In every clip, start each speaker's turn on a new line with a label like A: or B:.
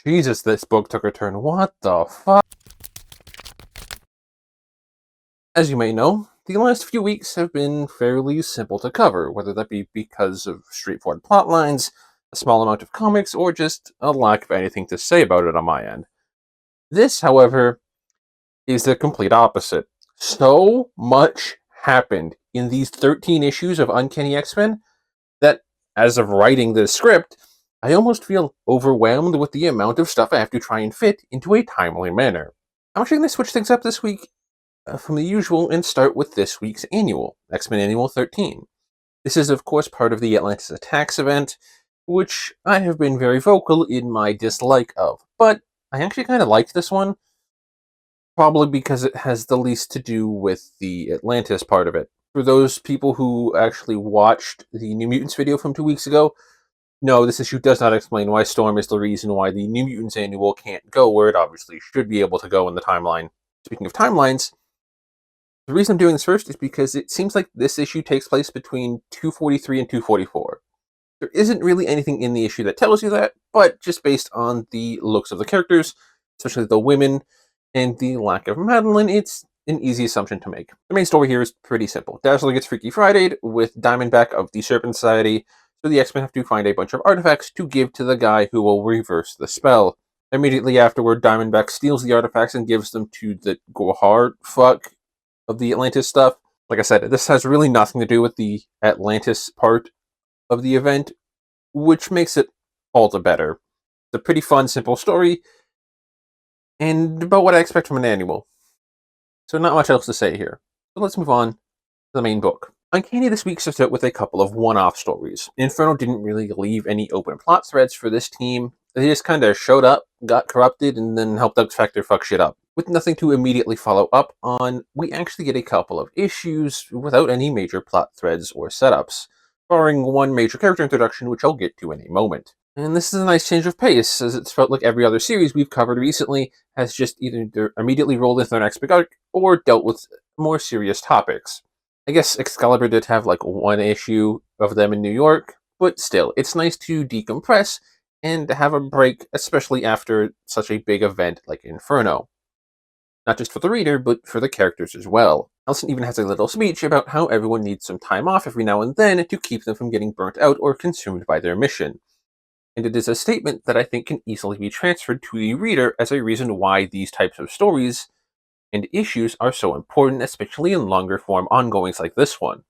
A: Jesus, this book took a turn. What the fuck? As you may know, the last few weeks have been fairly simple to cover, whether that be because of straightforward plot lines, a small amount of comics, or just a lack of anything to say about it on my end. This, however, is the complete opposite. So much happened in these 13 issues of Uncanny X-Men that, as of writing this script, I almost feel overwhelmed with the amount of stuff I have to try and fit into a timely manner. I'm actually going to switch things up this week from the usual and start with this week's annual, X-Men Annual 13. This is, of course, part of the Atlantis Attacks event, which I have been very vocal in my dislike of, but I actually kind of liked this one, probably because it has the least to do with the Atlantis part of it. For those people who actually watched the New Mutants video from 2 weeks ago, no, this issue does not explain why Storm is the reason why the New Mutants annual can't go where it obviously should be able to go in the timeline. Speaking of timelines, the reason I'm doing this first is because it seems like this issue takes place between 243 and 244. There isn't really anything in the issue that tells you that, but just based on the looks of the characters, especially the women, and the lack of Madeline, it's an easy assumption to make. The main story here is pretty simple. Dazzler gets Freaky Friday'd with Diamondback of the Serpent Society, so the X-Men have to find a bunch of artifacts to give to the guy who will reverse the spell. Immediately afterward, Diamondback steals the artifacts and gives them to the Gohard fuck of the Atlantis stuff. Like I said, this has really nothing to do with the Atlantis part of the event, which makes it all the better. It's a pretty fun, simple story, and about what I expect from an annual. So not much else to say here. So let's move on to the main book. Uncanny this week starts out with a couple of one-off stories. Inferno didn't really leave any open plot threads for this team. They just kind of showed up, got corrupted, and then helped X Factor fuck shit up. With nothing to immediately follow up on, we actually get a couple of issues without any major plot threads or setups, barring one major character introduction, which I'll get to in a moment. And this is a nice change of pace, as it's felt like every other series we've covered recently has just either immediately rolled into their next big arc, or dealt with more serious topics. I guess Excalibur did have like one issue of them in New York, but still, it's nice to decompress and to have a break, especially after such a big event like Inferno. Not just for the reader, but for the characters as well. Allison even has a little speech about how everyone needs some time off every now and then to keep them from getting burnt out or consumed by their mission. And it is a statement that I think can easily be transferred to the reader as a reason why these types of stories and issues are so important, especially in longer form ongoings like this one.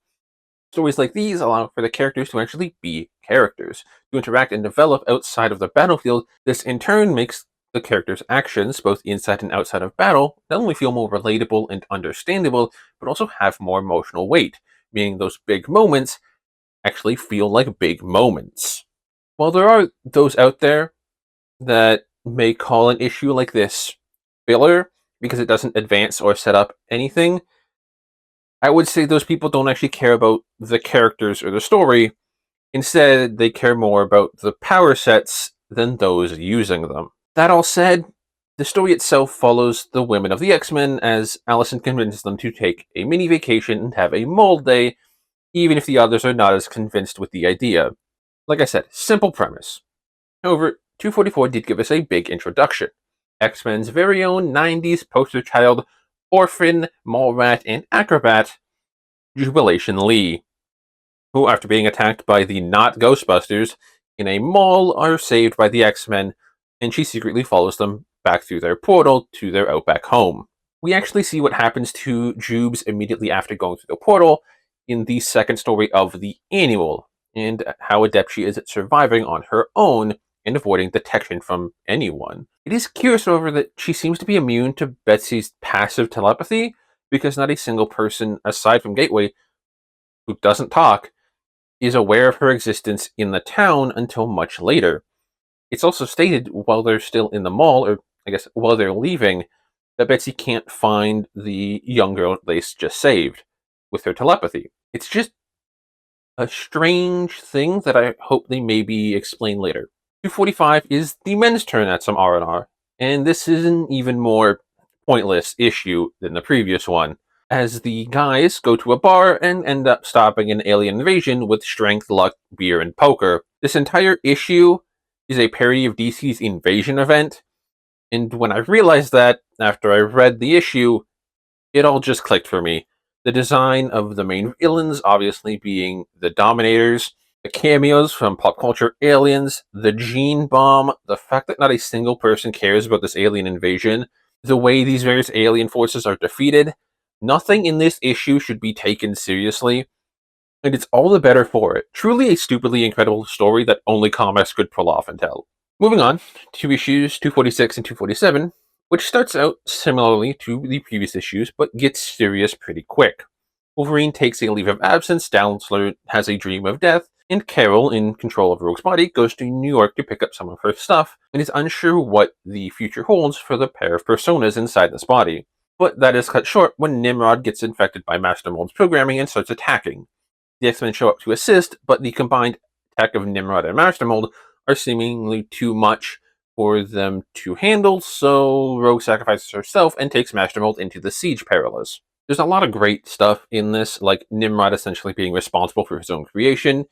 A: Stories like these allow for the characters to actually be characters, to interact and develop outside of the battlefield. This in turn makes the characters' actions, both inside and outside of battle, not only feel more relatable and understandable, but also have more emotional weight, meaning those big moments actually feel like big moments. While there are those out there that may call an issue like this filler because it doesn't advance or set up anything, I would say those people don't actually care about the characters or the story. Instead, they care more about the power sets than those using them. That all said, the story itself follows the women of the X-Men as Allison convinces them to take a mini vacation and have a mold day, even if the others are not as convinced with the idea. Like I said, simple premise. However, 244 did give us a big introduction. X-Men's very own 90s poster child, orphan, mall rat, and acrobat, Jubilation Lee, who, after being attacked by the not Ghostbusters in a mall, are saved by the X-Men, and she secretly follows them back through their portal to their Outback home. We actually see what happens to Jubes immediately after going through the portal in the second story of the annual, and how adept she is at surviving on her own and avoiding detection from anyone. It is curious, however, that she seems to be immune to Betsy's passive telepathy, because not a single person, aside from Gateway, who doesn't talk, is aware of her existence in the town until much later. It's also stated while they're still in the mall, or I guess while they're leaving, that Betsy can't find the young girl they just saved with her telepathy. It's just a strange thing that I hope they maybe explain later. 245 is the men's turn at some R&R, and this is an even more pointless issue than the previous one, as the guys go to a bar and end up stopping an alien invasion with strength, luck, beer, and poker. This entire issue is a parody of DC's Invasion event, and when I realized that, after I read the issue, it all just clicked for me. The design of the main villains obviously being the Dominators, the cameos from pop culture aliens, the gene bomb, the fact that not a single person cares about this alien invasion, the way these various alien forces are defeated. Nothing in this issue should be taken seriously, and it's all the better for it. Truly a stupidly incredible story that only comics could pull off and tell. Moving on to issues 246 and 247, which starts out similarly to the previous issues, but gets serious pretty quick. Wolverine takes a leave of absence, Dazzler has a dream of death, and Carol, in control of Rogue's body, goes to New York to pick up some of her stuff, and is unsure what the future holds for the pair of personas inside this body. But that is cut short when Nimrod gets infected by Master Mold's programming and starts attacking. The X-Men show up to assist, but the combined attack of Nimrod and Master Mold are seemingly too much for them to handle, so Rogue sacrifices herself and takes Master Mold into the Siege Perilous. There's a lot of great stuff in this, like Nimrod essentially being responsible for his own creation,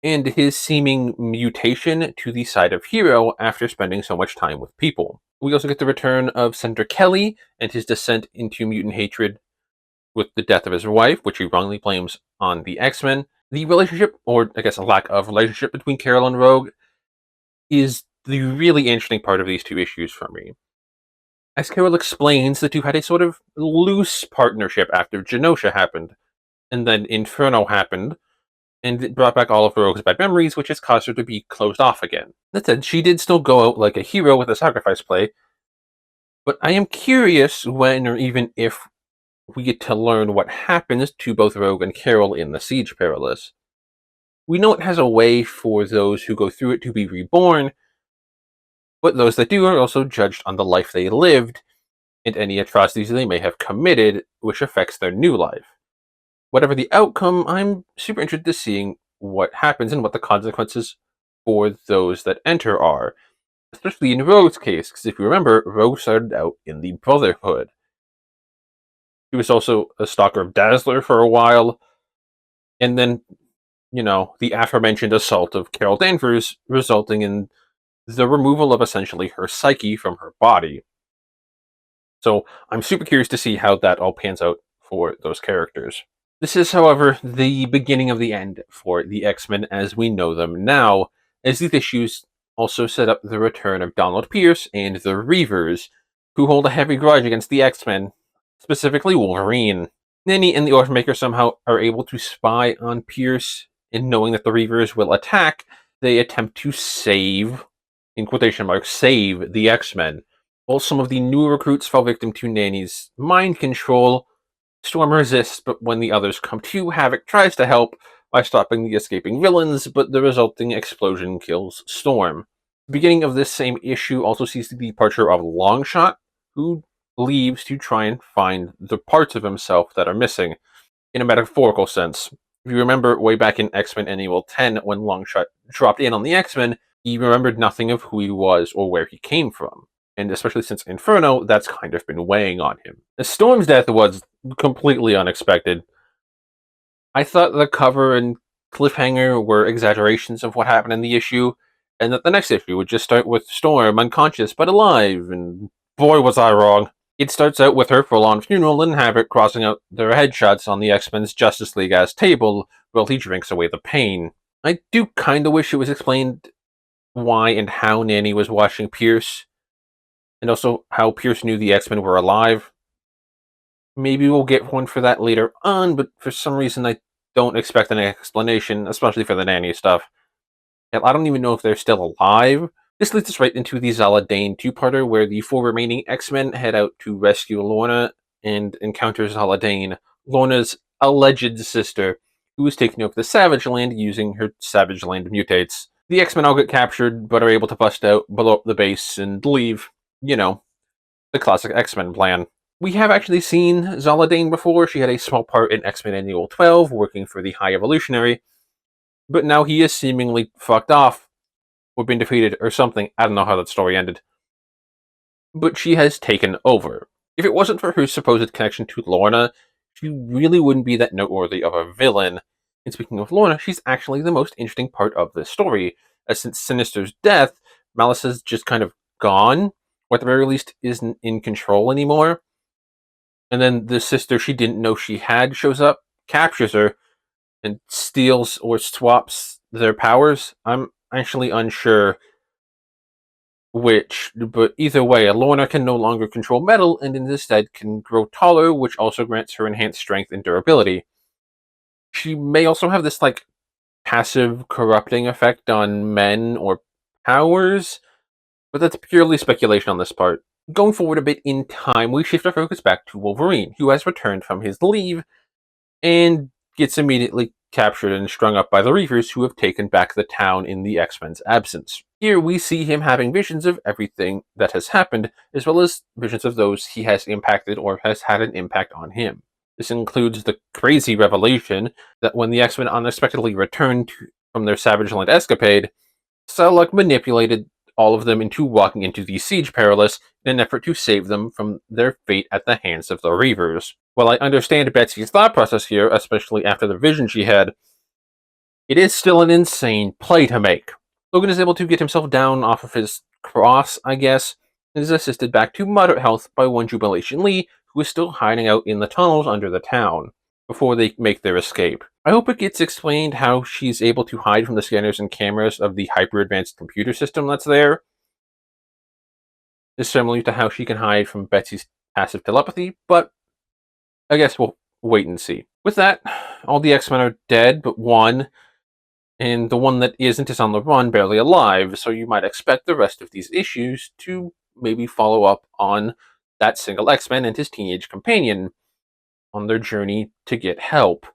A: and his seeming mutation to the side of hero after spending so much time with people. We also get the return of Senator Kelly and his descent into mutant hatred with the death of his wife, which he wrongly blames on the X-Men. The relationship, or I guess a lack of relationship between Carol and Rogue, is the really interesting part of these two issues for me. As Carol explains, the two had a sort of loose partnership after Genosha happened, and then Inferno happened, and it brought back all of Rogue's bad memories, which has caused her to be closed off again. That said, she did still go out like a hero with a sacrifice play, but I am curious when or even if we get to learn what happens to both Rogue and Carol in the Siege Perilous. We know it has a way for those who go through it to be reborn, but those that do are also judged on the life they lived and any atrocities they may have committed, which affects their new life. Whatever the outcome, I'm super interested to seeing what happens and what the consequences for those that enter are, especially in Rogue's case, because if you remember, Rogue started out in the Brotherhood. He was also a stalker of Dazzler for a while, and then, the aforementioned assault of Carol Danvers, resulting in the removal of essentially her psyche from her body. So I'm super curious to see how that all pans out for those characters. This is, however, the beginning of the end for the X-Men as we know them now, as these issues also set up the return of Donald Pierce and the Reavers, who hold a heavy grudge against the X-Men, specifically Wolverine. Nanny and the Orphan Maker somehow are able to spy on Pierce, and knowing that the Reavers will attack, they attempt to save, in quotation marks, save the X-Men. While some of the new recruits fall victim to Nanny's mind control, Storm resists, but when the others come to, Havoc tries to help by stopping the escaping villains, but the resulting explosion kills Storm. The beginning of this same issue also sees the departure of Longshot, who leaves to try and find the parts of himself that are missing, in a metaphorical sense. If you remember way back in X-Men Annual 10, when Longshot dropped in on the X-Men, he remembered nothing of who he was or where he came from. And especially since Inferno, that's kind of been weighing on him. Storm's death was completely unexpected. I thought the cover and cliffhanger were exaggerations of what happened in the issue, and that the next issue would just start with Storm unconscious but alive, and boy was I wrong. It starts out with her full-on funeral and Havoc crossing out their headshots on the X-Men's Justice League as table while he drinks away the pain. I do kinda wish it was explained why and how Nanny was watching Pierce, and also how Pierce knew the X-Men were alive. Maybe we'll get one for that later on, but for some reason I don't expect an explanation, especially for the Nanny stuff. Hell, I don't even know if they're still alive. This leads us right into the Zala Dane two-parter, where the 4 remaining X-Men head out to rescue Lorna and encounter Zala Dane, Lorna's alleged sister, who is taking over the Savage Land using her Savage Land mutates. The X-Men all get captured, but are able to bust out, blow up the base, and leave. The classic X-Men plan. We have actually seen Zala Dane before. She had a small part in X-Men Annual 12, working for the High Evolutionary, but now he is seemingly fucked off, or been defeated, or something. I don't know how that story ended. But she has taken over. If it wasn't for her supposed connection to Lorna, she really wouldn't be that noteworthy of a villain. And speaking of Lorna, she's actually the most interesting part of this story, as since Sinister's death, Malice is just kind of gone, or at the very least isn't in control anymore. And then the sister she didn't know she had shows up, captures her, and steals or swaps their powers. I'm actually unsure which, but either way, Lorna can no longer control metal and instead can grow taller, which also grants her enhanced strength and durability. She may also have this like passive corrupting effect on men or powers, but that's purely speculation on this part. Going forward a bit in time, we shift our focus back to Wolverine, who has returned from his leave and gets immediately captured and strung up by the Reavers, who have taken back the town in the X-Men's absence. Here we see him having visions of everything that has happened, as well as visions of those he has impacted or has had an impact on him. This includes the crazy revelation that when the X-Men unexpectedly returned from their Savage Land escapade, Psylocke manipulated all of them into walking into the Siege Perilous in an effort to save them from their fate at the hands of the Reavers. While I understand Betsy's thought process here, especially after the vision she had, it is still an insane play to make. Logan is able to get himself down off of his cross, I guess, and is assisted back to moderate health by one Jubilation Lee, who is still hiding out in the tunnels under the town, before they make their escape. I hope it gets explained how she's able to hide from the scanners and cameras of the hyper-advanced computer system that's there. It's similar to how she can hide from Betsy's passive telepathy, but I guess we'll wait and see. With that, all the X-Men are dead but one, and the one that isn't is on the run, barely alive, so you might expect the rest of these issues to maybe follow up on that single X-Men and his teenage companion on their journey to get help.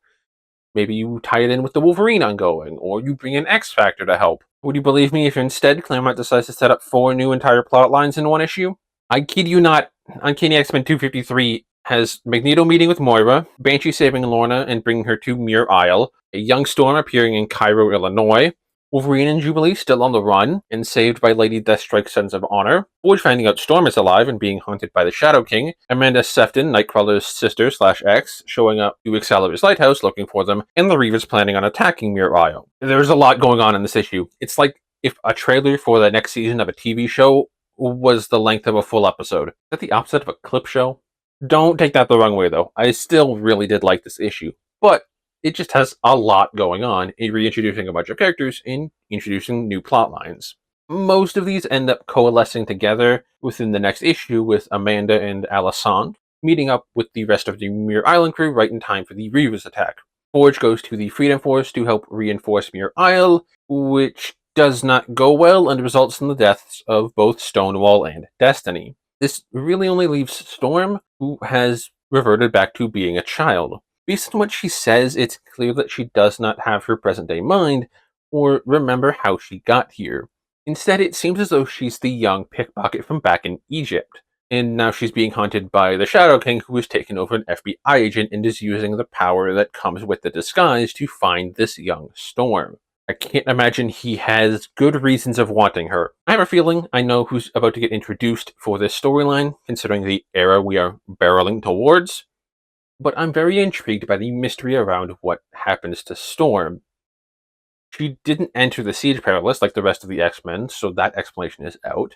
A: Maybe you tie it in with the Wolverine ongoing, or you bring in X-Factor to help. Would you believe me if instead Claremont decides to set up 4 new entire plot lines in one issue? I kid you not, Uncanny X-Men 253 has Magneto meeting with Moira, Banshee saving Lorna and bringing her to Muir Isle, a young Storm appearing in Cairo, Illinois, Wolverine and Jubilee still on the run and saved by Lady Deathstrike's Sons of Honor, Forge finding out Storm is alive and being haunted by the Shadow King, Amanda Sefton, Nightcrawler's sister/ex, showing up to Excalibur's lighthouse looking for them, and the Reavers planning on attacking Muir Isle. There's a lot going on in this issue. It's like if a trailer for the next season of a TV show was the length of a full episode. Is that the opposite of a clip show? Don't take that the wrong way, though. I still really did like this issue. But it just has a lot going on in reintroducing a bunch of characters and introducing new plot lines. Most of these end up coalescing together within the next issue, with Amanda and Alessandre meeting up with the rest of the Muir Island crew right in time for the Reavers attack. Forge goes to the Freedom Force to help reinforce Muir Isle, which does not go well and results in the deaths of both Stonewall and Destiny. This really only leaves Storm, who has reverted back to being a child. Based on what she says, it's clear that she does not have her present-day mind or remember how she got here. Instead, it seems as though she's the young pickpocket from back in Egypt, and now she's being hunted by the Shadow King, who has taken over an FBI agent and is using the power that comes with the disguise to find this young Storm. I can't imagine he has good reasons of wanting her. I have a feeling I know who's about to get introduced for this storyline, considering the era we are barreling towards. But I'm very intrigued by the mystery around what happens to Storm. She didn't enter the Siege Perilous like the rest of the X-Men, so that explanation is out.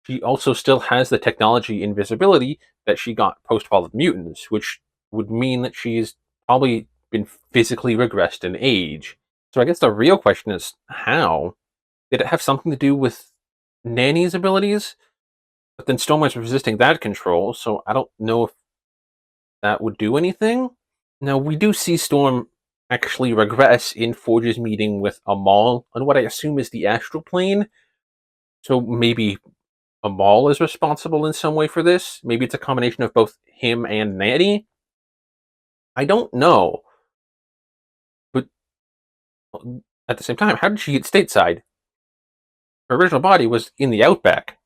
A: She also still has the technology invisibility that she got post-Fall of Mutants, which would mean that she's probably been physically regressed in age. So I guess the real question is, how? Did it have something to do with Nanny's abilities? But then Storm was resisting that control, so I don't know if that would do anything. Now, we do see Storm actually regress in Forge's meeting with Amal on what I assume is the astral plane. So maybe Amal is responsible in some way for this. Maybe it's a combination of both him and Nanny. I don't know. But at the same time, how did she get stateside? Her original body was in the Outback.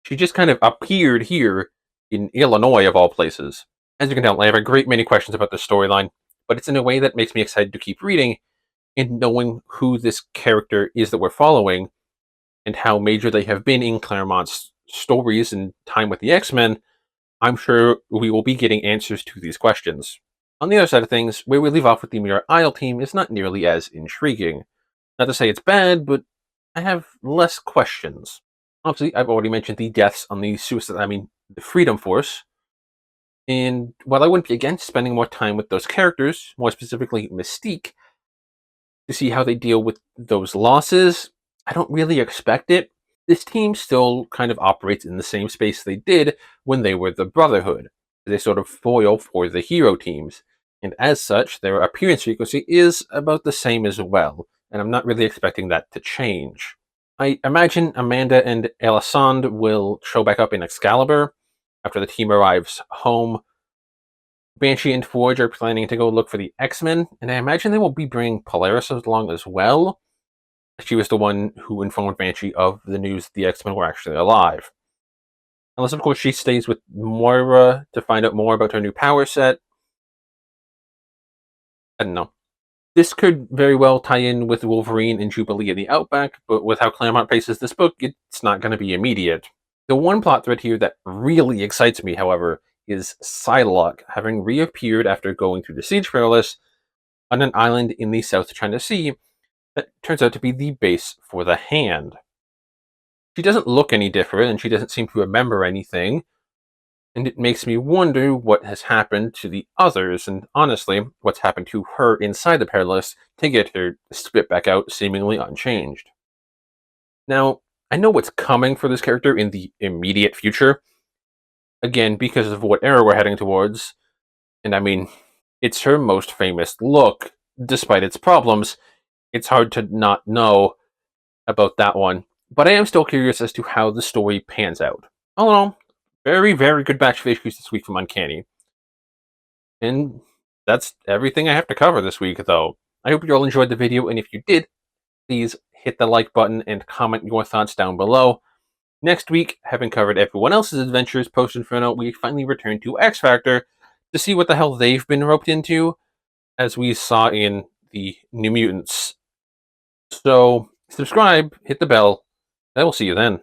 A: She just kind of appeared here in Illinois, of all places. As you can tell, I have a great many questions about this storyline, but it's in a way that makes me excited to keep reading and knowing who this character is that we're following and how major they have been in Claremont's stories and time with the X-Men. I'm sure we will be getting answers to these questions. On the other side of things, where we leave off with the Muir Isle team is not nearly as intriguing. Not to say it's bad, but I have less questions. Obviously, I've already mentioned the deaths on the Freedom Force. And while I wouldn't be against spending more time with those characters, more specifically Mystique, to see how they deal with those losses, I don't really expect it. This team still kind of operates in the same space they did when they were the Brotherhood. They sort of foil for the hero teams, and as such, their appearance frequency is about the same as well, and I'm not really expecting that to change. I imagine Amanda and Elisande will show back up in Excalibur after the team arrives home. Banshee and Forge are planning to go look for the X-Men, and I imagine they will be bringing Polaris along as well. She was the one who informed Banshee of the news that the X-Men were actually alive. Unless, of course, she stays with Moira to find out more about her new power set. I don't know. This could very well tie in with Wolverine and Jubilee in the Outback, but with how Claremont paces this book, it's not going to be immediate. The one plot thread here that really excites me, however, is Psylocke having reappeared after going through the Siege Perilous on an island in the South China Sea that turns out to be the base for the Hand. She doesn't look any different, and she doesn't seem to remember anything, and it makes me wonder what has happened to the others, and honestly, what's happened to her inside the Perilous to get her spit back out seemingly unchanged. Now, I know what's coming for this character in the immediate future, again, because of what era we're heading towards, and I mean, it's her most famous look, despite its problems. It's hard to not know about that one, but I am still curious as to how the story pans out. All in all, very, very good batch of issues this week from Uncanny. And that's everything I have to cover this week, though. I hope you all enjoyed the video, and if you did, please hit the like button and comment your thoughts down below. Next week, having covered everyone else's adventures post-Inferno, we finally return to X Factor to see what the hell they've been roped into, as we saw in the New Mutants. So, subscribe, hit the bell, and I will see you then.